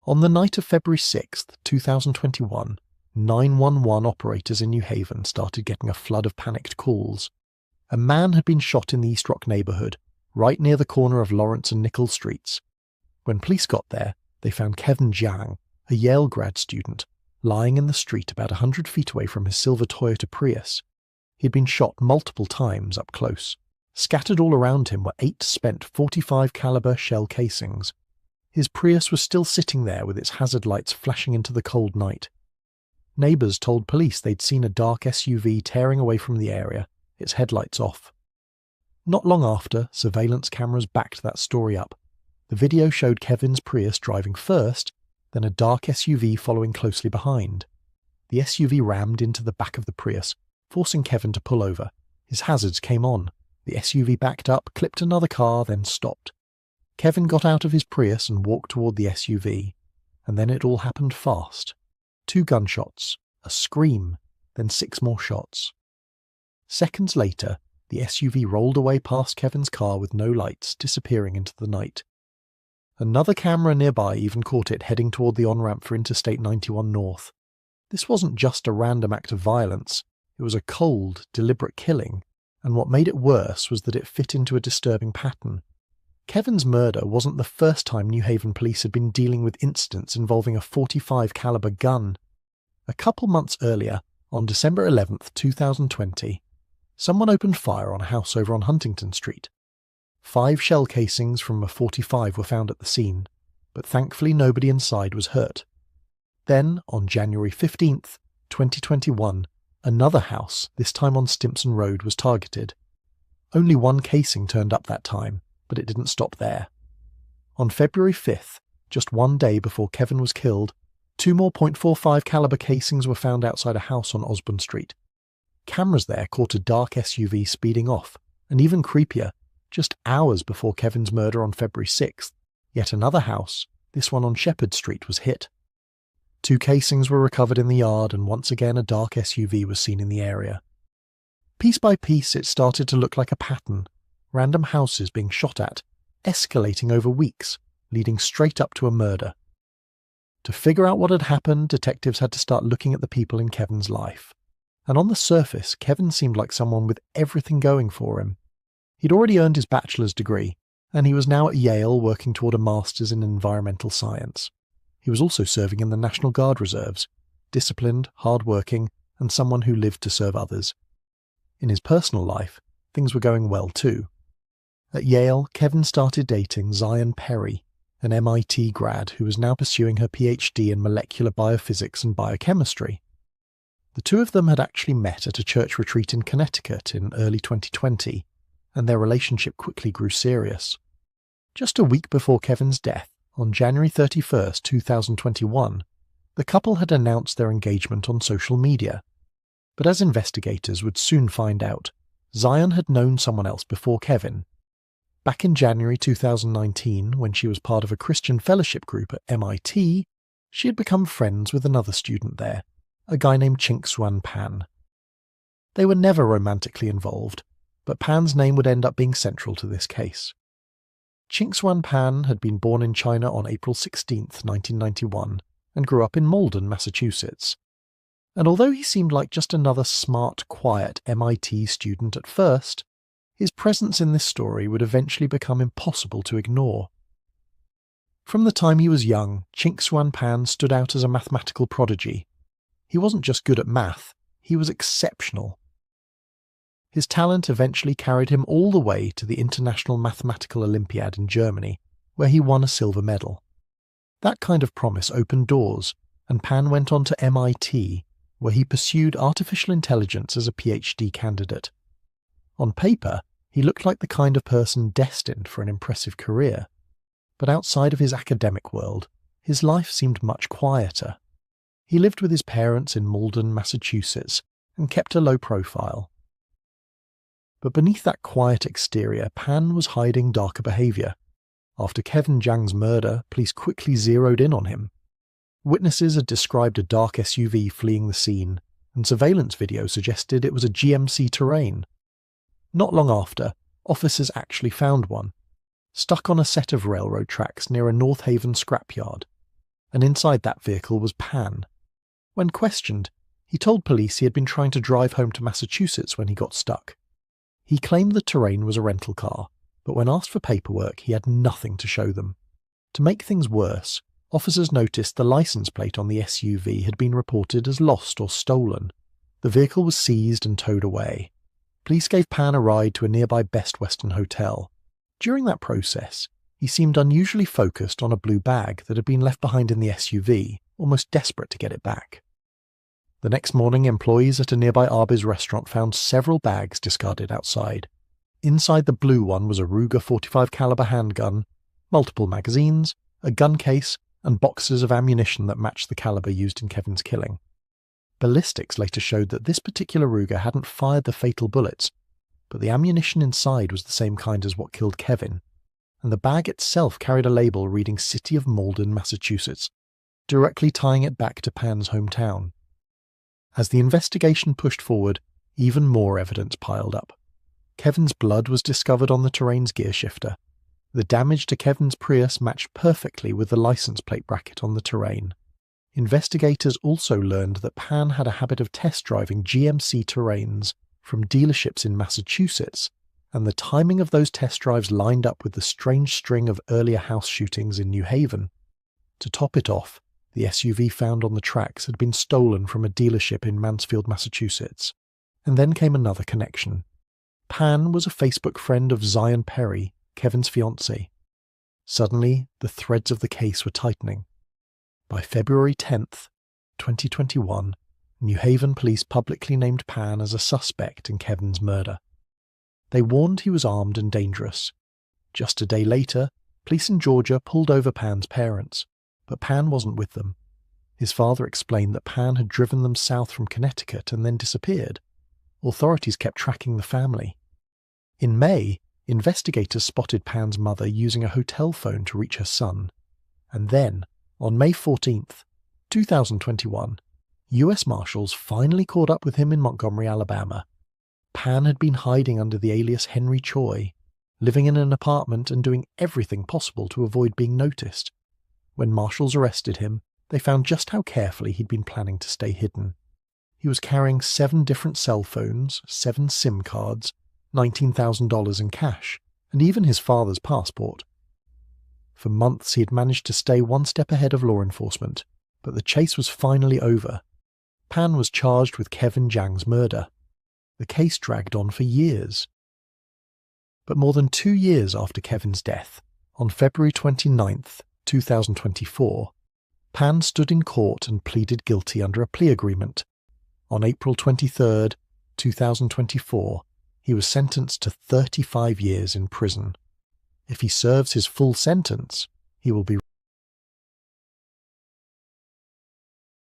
On the night of February 6th, 2021, 911 operators in New Haven started getting a flood of panicked calls. A man had been shot in the East Rock neighbourhood, right near the corner of Lawrence and Nichols Streets. When police got there, they found Kevin Jiang, a Yale grad student, lying in the street about 100 feet away from his silver Toyota Prius. He'd been shot multiple times up close. Scattered all around him were 8 spent .45 caliber shell casings. His Prius was still sitting there with its hazard lights flashing into the cold night. Neighbours told police they'd seen a dark SUV tearing away from the area, its headlights off. Not long after, surveillance cameras backed that story up. The video showed Kevin's Prius driving first, then a dark SUV following closely behind. The SUV rammed into the back of the Prius, forcing Kevin to pull over. His hazards came on. The SUV backed up, clipped another car, then stopped. Kevin got out of his Prius and walked toward the SUV. And then it all happened fast. 2 gunshots, a scream, then 6 more shots. Seconds later, the SUV rolled away past Kevin's car with no lights, disappearing into the night. Another camera nearby even caught it heading toward the on-ramp for Interstate 91 North. This wasn't just a random act of violence, it was a cold, deliberate killing, and what made it worse was that it fit into a disturbing pattern. Kevin's murder wasn't the first time New Haven police had been dealing with incidents involving a .45 caliber gun. A couple months earlier, on December 11th, 2020, someone opened fire on a house over on Huntington Street. 5 shell casings from a .45 were found at the scene, but thankfully nobody inside was hurt. Then, on January 15th, 2021, another house, this time on Stimson Road, was targeted. Only 1 casing turned up that time, but it didn't stop there. On February 5th, just 1 day before Kevin was killed, 2 more .45 caliber casings were found outside a house on Osborne Street. Cameras there caught a dark SUV speeding off, and even creepier, just hours before Kevin's murder on February 6th, yet another house, this one on Shepherd Street, was hit. 2 casings were recovered in the yard, and once again a dark SUV was seen in the area. Piece by piece it started to look like a pattern. Random houses being shot at, escalating over weeks, leading straight up to a murder. To figure out what had happened, detectives had to start looking at the people in Kevin's life. And on the surface, Kevin seemed like someone with everything going for him. He'd already earned his bachelor's degree, and he was now at Yale working toward a master's in environmental science. He was also serving in the National Guard Reserves, disciplined, hard-working, and someone who lived to serve others. In his personal life, things were going well too. At Yale, Kevin started dating Zion Perry, an MIT grad who was now pursuing her PhD in molecular biophysics and biochemistry. The two of them had actually met at a church retreat in Connecticut in early 2020, and their relationship quickly grew serious. Just a week before Kevin's death, on January 31st, 2021, the couple had announced their engagement on social media. But as investigators would soon find out, Zion had known someone else before Kevin. Back in January 2019, when she was part of a Christian fellowship group at MIT, she had become friends with another student there, a guy named Chink Swan Pan. They were never romantically involved, but Pan's name would end up being central to this case. Chink Swan Pan had been born in China on April 16, 1991, and grew up in Malden, Massachusetts. And although he seemed like just another smart, quiet MIT student at first, his presence in this story would eventually become impossible to ignore. From the time he was young, Chink Swan Pan stood out as a mathematical prodigy. He wasn't just good at math, he was exceptional. His talent eventually carried him all the way to the International Mathematical Olympiad in Germany, where he won a silver medal. That kind of promise opened doors, and Pan went on to MIT, where he pursued artificial intelligence as a PhD candidate. On paper, he looked like the kind of person destined for an impressive career. But outside of his academic world, his life seemed much quieter. He lived with his parents in Malden, Massachusetts, and kept a low profile. But beneath that quiet exterior, Pan was hiding darker behaviour. After Kevin Jiang's murder, police quickly zeroed in on him. Witnesses had described a dark SUV fleeing the scene, and surveillance video suggested it was a GMC Terrain. Not long after, officers actually found one, stuck on a set of railroad tracks near a North Haven scrapyard. and inside that vehicle was Pan. When questioned, he told police he had been trying to drive home to Massachusetts when he got stuck. He claimed the Terrain was a rental car, but when asked for paperwork, he had nothing to show them. To make things worse, officers noticed the license plate on the SUV had been reported as lost or stolen. The vehicle was seized and towed away. Police gave Pan a ride to a nearby Best Western hotel. During that process, he seemed unusually focused on a blue bag that had been left behind in the SUV, almost desperate to get it back. The next morning, employees at a nearby Arby's restaurant found several bags discarded outside. Inside the blue one was a Ruger .45 caliber handgun, multiple magazines, a gun case, and boxes of ammunition that matched the caliber used in Kevin's killing. Ballistics later showed that this particular Ruger hadn't fired the fatal bullets, but the ammunition inside was the same kind as what killed Kevin, and the bag itself carried a label reading City of Malden, Massachusetts, directly tying it back to Pan's hometown. As the investigation pushed forward, even more evidence piled up. Kevin's blood was discovered on the Terrain's gear shifter. The damage to Kevin's Prius matched perfectly with the license plate bracket on the Terrain. Investigators also learned that Pan had a habit of test driving GMC Terrains from dealerships in Massachusetts, and the timing of those test drives lined up with the strange string of earlier house shootings in New Haven. To top it off, the SUV found on the tracks had been stolen from a dealership in Mansfield, Massachusetts. And then came another connection. Pan was a Facebook friend of Zion Perry, Kevin's fiancée. Suddenly, the threads of the case were tightening. By February 10th, 2021, New Haven police publicly named Pan as a suspect in Kevin's murder. They warned he was armed and dangerous. Just a day later, police in Georgia pulled over Pan's parents, but Pan wasn't with them. His father explained that Pan had driven them south from Connecticut and then disappeared. Authorities kept tracking the family. In May, investigators spotted Pan's mother using a hotel phone to reach her son. And then, on May 14th, 2021, US Marshals finally caught up with him in Montgomery, Alabama. Pan had been hiding under the alias Henry Choi, living in an apartment and doing everything possible to avoid being noticed. When marshals arrested him, they found just how carefully he'd been planning to stay hidden. He was carrying 7 different cell phones, 7 SIM cards, $19,000 in cash, and even his father's passport. For months he had managed to stay one step ahead of law enforcement, but the chase was finally over. Pan was charged with Kevin Jiang's murder. The case dragged on for years. But more than 2 years after Kevin's death, on February 29th, 2024, Pan stood in court and pleaded guilty under a plea agreement. On April 23rd, 2024, he was sentenced to 35 years in prison. If he serves his full sentence, he will be